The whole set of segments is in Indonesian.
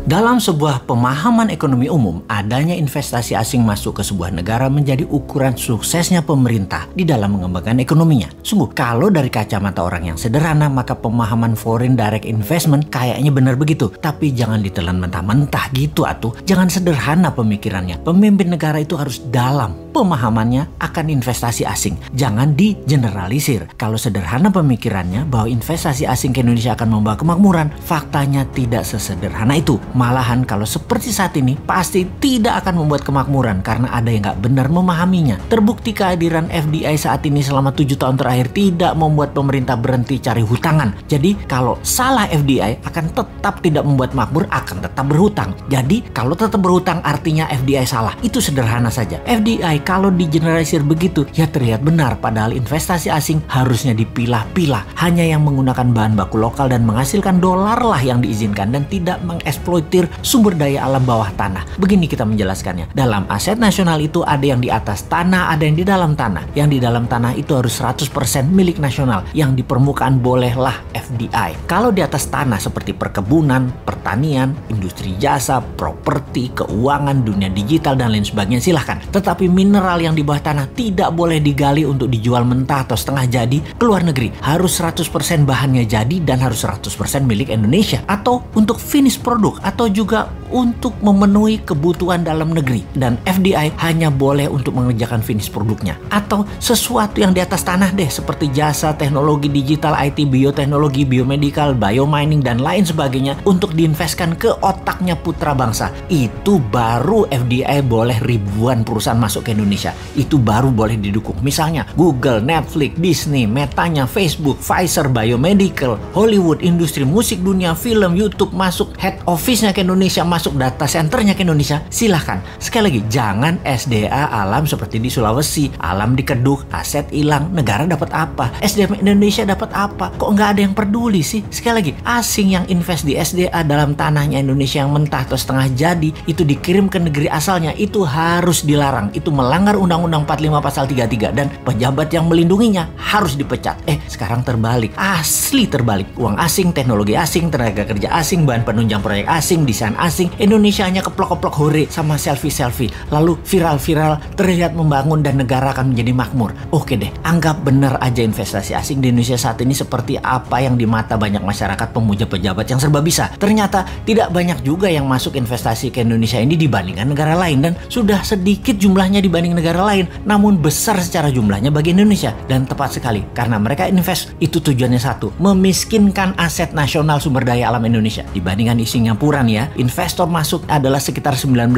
Dalam sebuah pemahaman ekonomi umum, adanya investasi asing masuk ke sebuah negara menjadi ukuran suksesnya pemerintah di dalam mengembangkan ekonominya. Sungguh, kalau dari kacamata orang yang sederhana, maka pemahaman foreign direct investment kayaknya benar begitu. Tapi jangan ditelan mentah-mentah gitu atuh. Jangan sederhana pemikirannya. Pemimpin negara itu harus dalam pemahamannya akan investasi asing. Jangan digeneralisir. Kalau sederhana pemikirannya bahwa investasi asing ke Indonesia akan membawa kemakmuran, faktanya tidak sesederhana itu. Malahan kalau seperti saat ini pasti tidak akan membuat kemakmuran karena ada yang nggak benar memahaminya. Terbukti kehadiran FDI saat ini selama 7 tahun terakhir tidak membuat pemerintah berhenti cari hutangan. Jadi kalau salah FDI akan tetap tidak membuat makmur, akan tetap berhutang. Jadi kalau tetap berhutang artinya FDI salah. Itu sederhana saja. FDI kalau digeneralisir begitu ya terlihat benar, padahal investasi asing harusnya dipilah-pilah. Hanya yang menggunakan bahan baku lokal dan menghasilkan dolar lah yang diizinkan dan tidak mengeksploitasi sumber daya alam bawah tanah. Begini kita menjelaskannya. Dalam aset nasional itu ada yang di atas tanah, ada yang di dalam tanah. Yang di dalam tanah itu harus 100% milik nasional. Yang di permukaan bolehlah FDI. Kalau di atas tanah seperti perkebunan, pertanian, industri jasa, properti, keuangan, dunia digital dan lain sebagainya silahkan. Tetapi mineral yang di bawah tanah tidak boleh digali untuk dijual mentah atau setengah jadi ke luar negeri. Harus 100% bahannya jadi dan harus 100% milik Indonesia. Atau untuk finish produk atau juga untuk memenuhi kebutuhan dalam negeri, dan FDI hanya boleh untuk mengerjakan finish produknya atau sesuatu yang di atas tanah deh, seperti jasa, teknologi digital, IT, bioteknologi, biomedical, biomining dan lain sebagainya untuk diinvestkan ke otaknya putra bangsa. Itu baru FDI boleh ribuan perusahaan masuk ke Indonesia. Itu baru boleh didukung. Misalnya Google, Netflix, Disney, Metanya, Facebook, Pfizer, biomedical, Hollywood, industri musik dunia, film, YouTube masuk, head office-nya ke Indonesia, masuk data centernya ke Indonesia, silahkan. Sekali lagi, jangan SDA alam seperti di Sulawesi, alam dikeduk, aset hilang, negara dapat apa? SDM Indonesia dapat apa? Kok nggak ada yang peduli sih? Sekali lagi, asing yang invest di SDA dalam tanahnya Indonesia yang mentah atau setengah jadi, itu dikirim ke negeri asalnya, itu harus dilarang. Itu melanggar Undang-Undang 45 pasal 33 dan pejabat yang melindunginya harus dipecat. Sekarang terbalik, asli terbalik. Uang asing, teknologi asing, tenaga kerja asing, bahan penunjang proyek asing, desain asing, Indonesia hanya keplok-keplok hore sama selfie-selfie, lalu viral-viral, terlihat membangun dan negara akan menjadi makmur. Oke deh, anggap benar aja investasi asing di Indonesia saat ini seperti apa yang di mata banyak masyarakat pemuja pejabat yang serba bisa. Ternyata tidak banyak juga yang masuk investasi ke Indonesia ini dibandingkan negara lain, dan sudah sedikit jumlahnya dibanding negara lain, namun besar secara jumlahnya bagi Indonesia. Dan tepat sekali, karena mereka invest itu tujuannya satu, memiskinkan aset nasional sumber daya alam Indonesia. Dibandingkan di Singapura nih ya, investor masuk adalah sekitar 19.000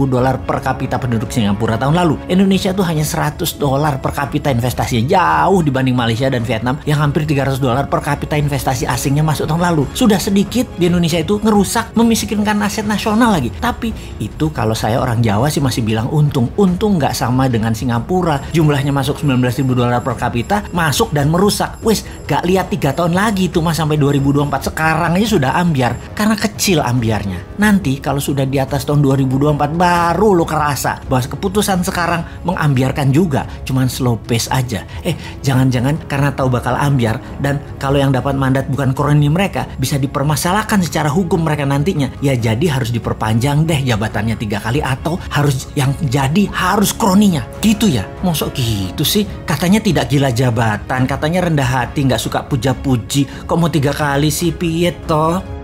dolar per kapita penduduk Singapura tahun lalu. Indonesia tuh hanya 100 dolar per kapita investasinya, jauh dibanding Malaysia dan Vietnam yang hampir 300 dolar per kapita investasi asingnya masuk tahun lalu. Sudah sedikit di Indonesia itu ngerusak, memiskinkan aset nasional lagi. Tapi itu kalau saya orang Jawa sih masih bilang untung. Untung nggak sama dengan Singapura, jumlahnya masuk 19.000 dolar per kapita, masuk dan merusak. Wes, gak lihat 3 tahun lagi itu mas sampai 2024, sekarang aja sudah ambiar karena kecil ambiarnya. Nanti kalau sudah di atas tahun 2024 baru lo kerasa bahwa keputusan sekarang mengambiarkan juga, cuman slow pace aja. Jangan-jangan karena tahu bakal ambiar dan kalau yang dapat mandat bukan kroni mereka, bisa dipermasalahkan secara hukum mereka nantinya. Ya jadi harus diperpanjang deh jabatannya 3 kali atau harus yang jadi harus kroninya. Gitu ya? Mosok gitu sih? Katanya tidak gila jabatan, katanya rendah hati, nggak suka puja-puji. Kok mau 3 kali sih, piye toh?